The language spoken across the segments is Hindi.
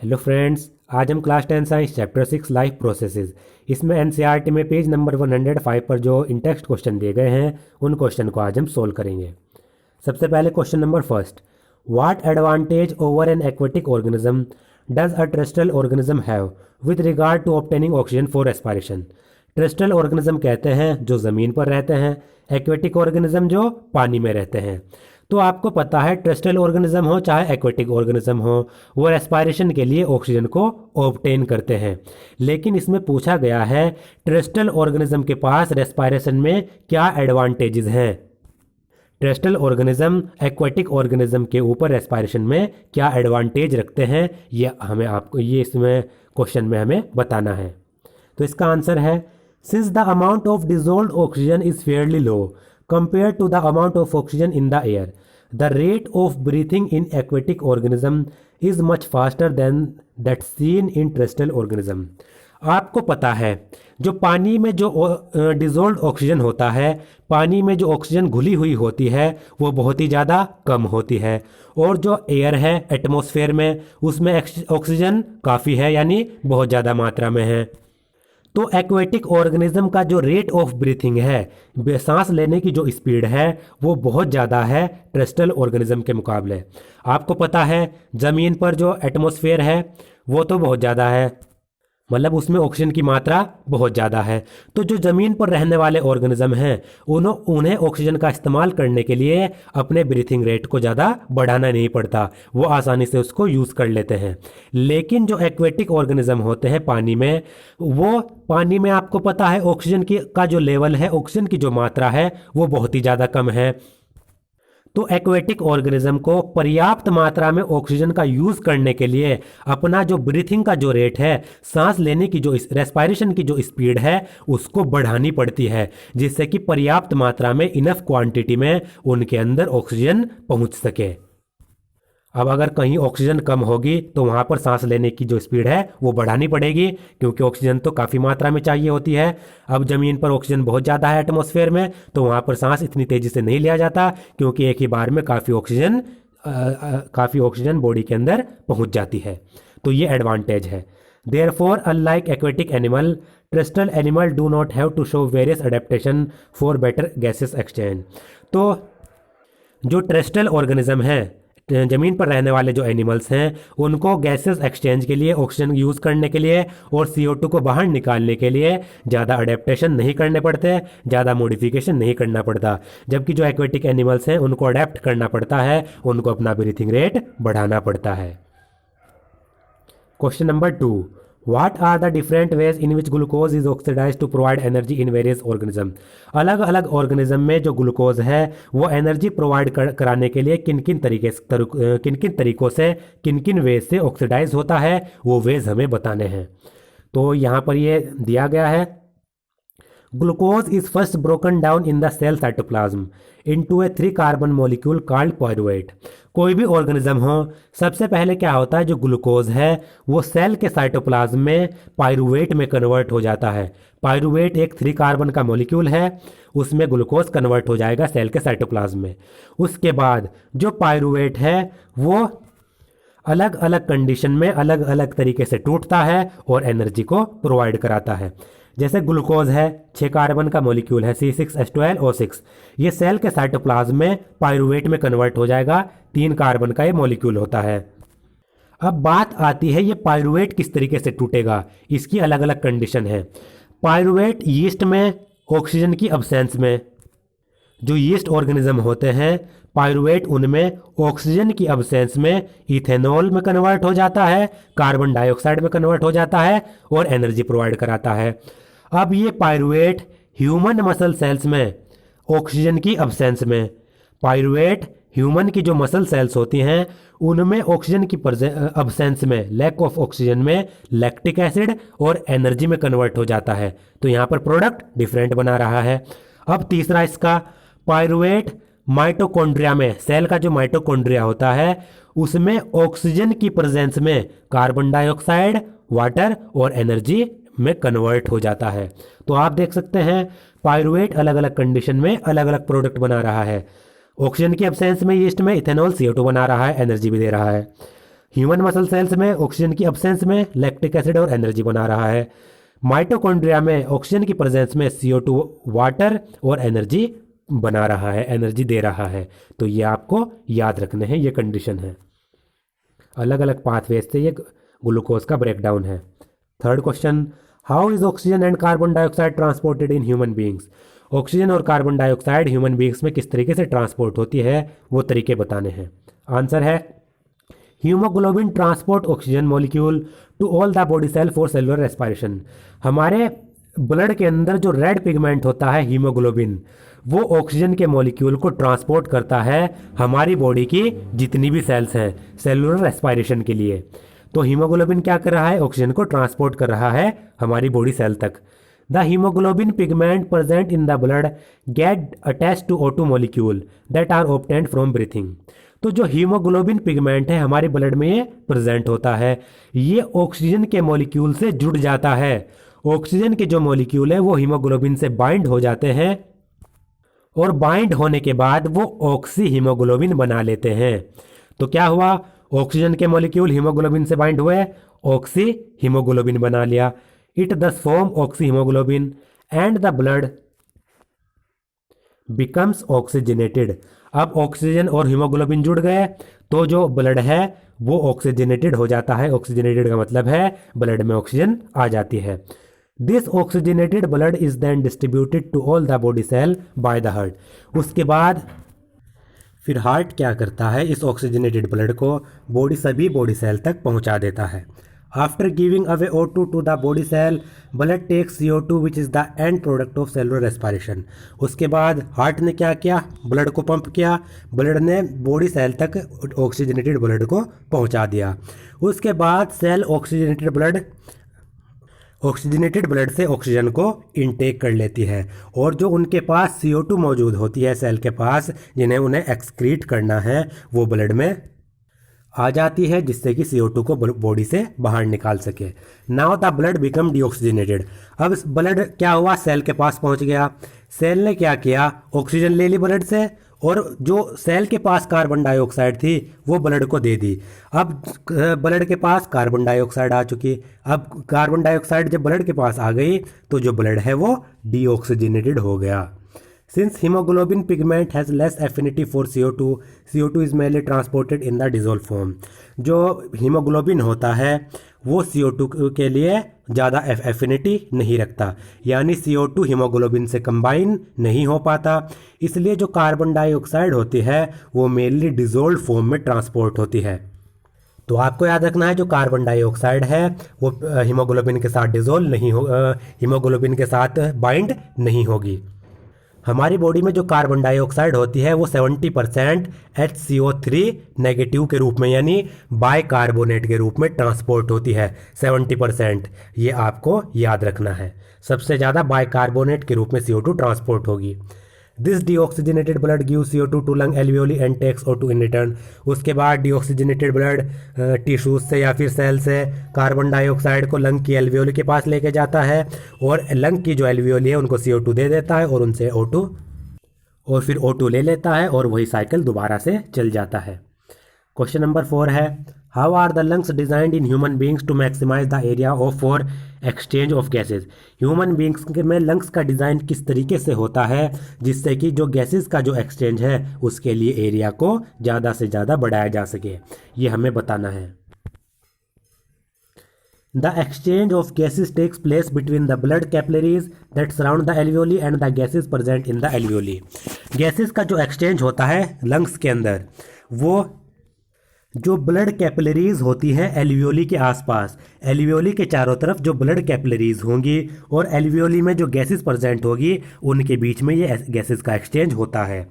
हेलो फ्रेंड्स, आज हम class 10 science chapter 6 life processes इसमें एनसीईआरटी में पेज नंबर 105 पर जो इन टेक्स्ट क्वेश्चन दिए गए हैं उन क्वेश्चन को आज हम सोल्व करेंगे। सबसे पहले question number first, what advantage over an aquatic organism does a terrestrial organism have with regard to obtaining oxygen for respiration. Terrestrial organism कहते हैं जो ज़मीन पर रहते हैं, एक्वेटिक ऑर्गेनिज्म जो पानी में रहते हैं। तो आपको पता है टेरेस्ट्रियल ऑर्गेनिज्म हो चाहे एक्वेटिक ऑर्गेनिज्म हो, वो रेस्पिरेशन के लिए ऑक्सीजन को ऑब्टेन करते हैं। लेकिन इसमें पूछा गया है टेरेस्ट्रियल ऑर्गेनिज्म के पास रेस्पिरेशन में क्या एडवांटेजेस हैं। टेरेस्ट्रियल ऑर्गेनिज्म एक्वेटिक ऑर्गेनिज्म के ऊपर रेस्पिरेशन में क्या एडवांटेज रखते हैं, ये इसमें क्वेश्चन में हमें बताना है। तो इसका आंसर है, since the amount of dissolved oxygen is fairly low compared to the amount of oxygen in the air, the rate of breathing in aquatic organism is much faster than that seen in terrestrial organism। आपको पता है जो पानी में जो डिजोल्व ऑक्सीजन होता है, पानी में जो ऑक्सीजन घुली हुई होती है वो बहुत ही ज़्यादा कम होती है, और जो एयर है एटमॉस्फेयर में उसमें ऑक्सीजन काफ़ी है, यानी बहुत ज़्यादा मात्रा में है। तो एक्वेटिक ऑर्गेनिज्म का जो रेट ऑफ ब्रीथिंग है, सांस लेने की जो स्पीड है वो बहुत ज़्यादा है टेरेस्ट्रियल ऑर्गेनिज्म के मुकाबले। आपको पता है ज़मीन पर जो एटमॉस्फेयर है वो तो बहुत ज़्यादा है, मतलब उसमें ऑक्सीजन की मात्रा बहुत ज़्यादा है। तो जो ज़मीन पर रहने वाले ऑर्गेनिज्म हैं उन्हें ऑक्सीजन का इस्तेमाल करने के लिए अपने ब्रीथिंग रेट को ज़्यादा बढ़ाना नहीं पड़ता, वो आसानी से उसको यूज़ कर लेते हैं। लेकिन जो एक्वेटिक ऑर्गेनिज्म होते हैं पानी में, वो पानी में आपको पता है ऑक्सीजन का जो लेवल है, ऑक्सीजन की जो मात्रा है वो बहुत ही ज़्यादा कम है। तो एक्वेटिक ऑर्गेनिज्म को पर्याप्त मात्रा में ऑक्सीजन का यूज़ करने के लिए अपना जो ब्रीथिंग का जो रेट है, सांस लेने की जो रेस्पिरेशन की जो स्पीड है उसको बढ़ानी पड़ती है, जिससे कि पर्याप्त मात्रा में इनफ क्वांटिटी में उनके अंदर ऑक्सीजन पहुंच सके। अब अगर कहीं ऑक्सीजन कम होगी तो वहाँ पर सांस लेने की जो स्पीड है वो बढ़ानी पड़ेगी, क्योंकि ऑक्सीजन तो काफ़ी मात्रा में चाहिए होती है। अब ज़मीन पर ऑक्सीजन बहुत ज़्यादा है एटमॉस्फेयर में, तो वहाँ पर सांस इतनी तेज़ी से नहीं लिया जाता, क्योंकि एक ही बार में काफ़ी ऑक्सीजन बॉडी के अंदर पहुँच जाती है। तो ये एडवांटेज है। Therefore unlike aquatic animal, terrestrial animal do not have to show various adaptation for better gases exchange. तो जो टेरेस्ट्रियल ऑर्गेनिज्म है, ज़मीन पर रहने वाले जो एनिमल्स हैं, उनको गैसेस एक्सचेंज के लिए, ऑक्सीजन यूज़ करने के लिए और CO2 को बाहर निकालने के लिए ज़्यादा अडेप्टेशन नहीं करने पड़ते, ज़्यादा मॉडिफिकेशन नहीं करना पड़ता। जबकि जो एक्वेटिक एनिमल्स हैं उनको अडेप्ट करना पड़ता है, उनको अपना ब्रीथिंग रेट बढ़ाना पड़ता है। Question number 2, What are the different ways in which glucose is oxidized to provide energy in various organism? अलग अलग ऑर्गेनिज्म में जो ग्लूकोज है वो एनर्जी प्रोवाइड कराने के लिए किन किन तरीकों से, किन किन वेज से ऑक्सीडाइज होता है, वो वेज हमें बताने हैं। तो यहाँ पर ये दिया गया है, glucose is first broken down in the cell cytoplasm into a 3 carbon molecule called pyruvate. कोई भी ऑर्गेनिज्म हो, सबसे पहले क्या होता है, जो ग्लूकोज है वो सेल के साइटोप्लाज्म में पायरुवेट में कन्वर्ट हो जाता है। पायरुवेट एक 3 कार्बन का मॉलिक्यूल है, उसमें ग्लूकोज कन्वर्ट हो जाएगा सेल के साइटोप्लाज्म में। उसके बाद जो पायरुवेट है वो अलग अलग कंडीशन में अलग अलग तरीके से टूटता है और एनर्जी को प्रोवाइड कराता है। जैसे ग्लूकोज है 6 कार्बन का मॉलिक्यूल है C6H12O6, ये सेल के साइटोप्लाज्म में पायरुवेट में कन्वर्ट हो जाएगा, 3 कार्बन का ये मॉलिक्यूल होता है। अब बात आती है ये पायरुवेट किस तरीके से टूटेगा, इसकी अलग अलग कंडीशन है। पायरुवेट यीस्ट में ऑक्सीजन की अब्सेंस में, जो यीस्ट ऑर्गेनिज्म होते हैं पायरुवेट उनमें ऑक्सीजन की अब्सेंस में इथेनॉल में कन्वर्ट हो जाता है, कार्बन डाइऑक्साइड में कन्वर्ट हो जाता है और एनर्जी प्रोवाइड कराता है। अब ये पायरुवेट ह्यूमन मसल सेल्स में ऑक्सीजन की अब्सेंस में, पायरुवेट ह्यूमन की जो मसल सेल्स होती हैं उनमें ऑक्सीजन की अब्सेंस में, लैक ऑफ ऑक्सीजन में लैक्टिक एसिड और एनर्जी में कन्वर्ट हो जाता है। तो यहाँ पर प्रोडक्ट डिफरेंट बना रहा है। अब तीसरा इसका, पायरुवेट माइटोकॉन्ड्रिया में, सेल का जो माइटोकॉन्ड्रिया होता है उसमें ऑक्सीजन की प्रेजेंस में कार्बन डाइऑक्साइड, वाटर और एनर्जी में कन्वर्ट हो जाता है। तो आप देख सकते हैं पायरुवेट अलग अलग कंडीशन में अलग अलग प्रोडक्ट बना रहा है। ऑक्सीजन की एब्सेंस में यीस्ट में इथेनॉल CO2 बना रहा है, एनर्जी भी दे रहा है। ह्यूमन मसल सेल्स में ऑक्सीजन की अब्सेंस में लैक्टिक एसिड और एनर्जी बना रहा है। माइटोकॉन्ड्रिया में ऑक्सीजन की प्रेजेंस में CO2 वाटर और एनर्जी बना रहा है, एनर्जी दे रहा है। तो ये आपको याद रखने हैं, ये कंडीशन है। अलग अलग पाथवेज से ये ग्लूकोज का ब्रेकडाउन है। Third question, how is oxygen and carbon dioxide transported in human beings. Oxygen और कार्बन डाइऑक्साइड ह्यूमन बींग्स में किस तरीके से ट्रांसपोर्ट होती है, वो तरीके बताने हैं। आंसर है, haemoglobin transport oxygen molecule to all the body cell for cellular respiration. हमारे ब्लड के अंदर जो रेड पिगमेंट होता है हीमोग्लोबिन, वो ऑक्सीजन के मॉलिक्यूल को ट्रांसपोर्ट करता है हमारी बॉडी की जितनी भी सेल्स हैं सेलुलर रेस्पिरेशन के लिए। तो हीमोग्लोबिन क्या कर रहा है, ऑक्सीजन को ट्रांसपोर्ट कर रहा है हमारी बॉडी सेल तक। The haemoglobin pigment present in the blood get attach to O2 molecule that are obtained from breathing. तो जो हीमोग्लोबिन पिगमेंट है हमारे ब्लड में ये प्रेजेंट होता है, ये ऑक्सीजन के मॉलिक्यूल से जुड़ जाता है। ऑक्सीजन के जो मॉलिक्यूल है वो हीमोग्लोबिन से बाइंड हो जाते हैं और बाइंड होने के बाद वो ऑक्सी हीमोग्लोबिन बना लेते हैं। तो क्या हुआ, ऑक्सीजन के मॉलिक्यूल हीमोग्लोबिन से बाइंड हुए, ऑक्सी हीमोग्लोबिन बना लिया। इट दस form oxy haemoglobin and the blood becomes oxygenated. अब ऑक्सीजन और हीमोग्लोबिन जुड़ गए तो जो ब्लड है वो ऑक्सीजनेटेड हो जाता है। ऑक्सीजनेटेड का मतलब है ब्लड में ऑक्सीजन आ जाती है। This oxygenated blood is then distributed to all the body cell by the heart. उसके बाद फिर हार्ट क्या करता है, इस ऑक्सीजनेटेड ब्लड को सभी बॉडी सेल तक पहुंचा देता है। After giving away O2 to the body cell, blood takes CO2 which is the end product of cellular respiration. उसके बाद हार्ट ने क्या किया, ब्लड को पंप किया, ब्लड ने बॉडी सेल तक ऑक्सीजनेटेड ब्लड को पहुंचा दिया। उसके बाद सेल ऑक्सीजनेटेड ब्लड से ऑक्सीजन को इनटेक कर लेती है और जो उनके पास CO2 मौजूद होती है सेल के पास, जिन्हें उन्हें एक्सक्रीट करना है, वो ब्लड में आ जाती है जिससे कि CO2 को बॉडी से बाहर निकाल सके। Now the blood become deoxygenated. अब ब्लड क्या हुआ, सेल के पास पहुंच गया। सेल ने क्या किया, ऑक्सीजन ले ली ब्लड से और जो सेल के पास कार्बन डाइऑक्साइड थी वो ब्लड को दे दी। अब ब्लड के पास कार्बन डाइऑक्साइड आ चुकी। अब कार्बन डाइऑक्साइड जब ब्लड के पास आ गई तो जो ब्लड है वो डीऑक्सीजनेटेड हो गया। Since hemoglobin pigment has less affinity for CO2, CO2 is mainly transported in the dissolved form। जो हीमोग्लोबिन होता है वो CO2 के लिए ज़्यादा एफिनिटी नहीं रखता, यानी CO2 हीमोग्लोबिन से कंबाइन नहीं हो पाता, इसलिए जो कार्बन डाइऑक्साइड होती है वो मेनली डिजोल्व फॉर्म में ट्रांसपोर्ट होती है। तो आपको याद रखना है जो कार्बन डाइऑक्साइड है वो हीमोग्लोबिन के साथ डिजोल्व नहीं हो, हीमोग्लोबिन के साथ बाइंड नहीं होगी। हमारी बॉडी में जो कार्बन डाइऑक्साइड होती है वो 70% HCO3 नेगेटिव के रूप में यानी बाइकार्बोनेट के रूप में ट्रांसपोर्ट होती है। 70%, ये आपको याद रखना है। सबसे ज़्यादा बाइकार्बोनेट के रूप में CO2 ट्रांसपोर्ट होगी। This deoxygenated blood give CO2 to lung alveoli and takes O2 in return. उसके बाद डीऑक्सीजनेटेड ब्लड टिश्यूज से या फिर सेल से कार्बन डाइऑक्साइड को लंग की एल्वियोली के पास लेके जाता है और लंग की जो एल्वियोली है उनको CO2 दे देता है और उनसे O2 और फिर O2 ले लेता है और वही साइकिल दोबारा से चल जाता है। क्वेश्चन नंबर 4 है, how are the lungs designed in human beings to maximise the area of for exchange of gases. Human beings में लंग्स का डिज़ाइन किस तरीके से होता है जिससे कि जो गैसेज का जो एक्सचेंज है उसके लिए एरिया को ज़्यादा से ज़्यादा बढ़ाया जा सके, ये हमें बताना है। The exchange of gases takes place between the blood capillaries that surround the alveoli and the gases present in the alveoli. Gases का जो एक्सचेंज होता है लंग्स के अंदर, वो जो ब्लड कैपिलरीज होती है एल्वियोली के आसपास, एल्वियोली के चारों तरफ जो ब्लड कैपिलरीज होंगी और एल्वियोली में जो गैसेस प्रेजेंट होगी उनके बीच में ये गैसेस का एक्सचेंज होता है।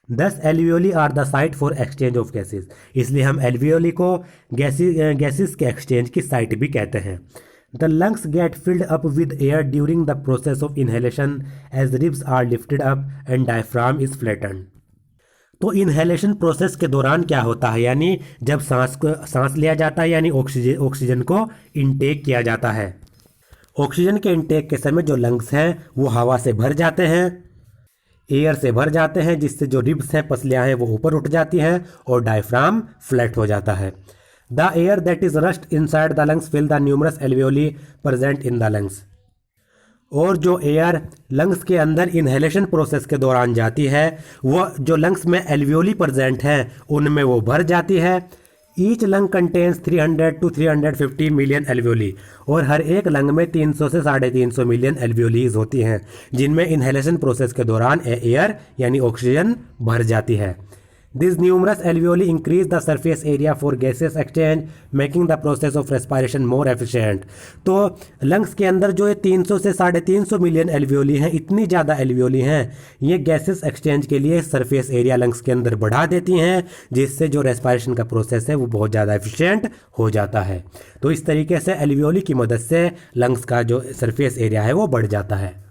Thus alveoli are the site for exchange of gases. इसलिए हम एल्वियोली को गैसेस के एक्सचेंज की साइट भी कहते हैं। The lungs get filled up with air during the process of inhalation as ribs are lifted up and diaphragm is flattened. तो इनहेलेशन प्रोसेस के दौरान क्या होता है, यानी जब सांस लिया जाता है यानी ऑक्सीजन को इनटेक किया जाता है। ऑक्सीजन के इनटेक के समय जो लंग्स हैं वो हवा से भर जाते हैं, एयर से भर जाते हैं, जिससे जो रिब्स हैं, पसलियाँ हैं, वो ऊपर उठ जाती हैं और डायफ्राम फ्लैट हो जाता है। The air that is rushed inside the lungs fill the numerous alveoli present in the lungs. और जो एयर लंग्स के अंदर इनहेलेशन प्रोसेस के दौरान जाती है वो जो लंग्स में एल्वियोली प्रेजेंट हैं उनमें वो भर जाती है। Each lung contains 300 to 350 million alveoli, और हर एक लंग में 300 से 350 मिलियन एल्वियोलीज होती हैं जिनमें इनहेलेशन प्रोसेस के दौरान एयर यानी ऑक्सीजन भर जाती है। These numerous alveoli increase the surface area for gaseous exchange, making the process of respiration more efficient। तो लंग्स के अंदर जो ये 300 से 350 मिलियन एल्वियोली हैं, इतनी ज़्यादा एल्वियोली हैं, ये गैसेस एक्सचेंज के लिए सरफेस एरिया लंग्स के अंदर बढ़ा देती हैं, जिससे जो रेस्पिरेशन का प्रोसेस है वो बहुत ज़्यादा एफिशिएंट हो जाता है। तो इस तरीके से एल्वियोली की मदद से लंग्स का जो सरफेस एरिया है वो बढ़ जाता है।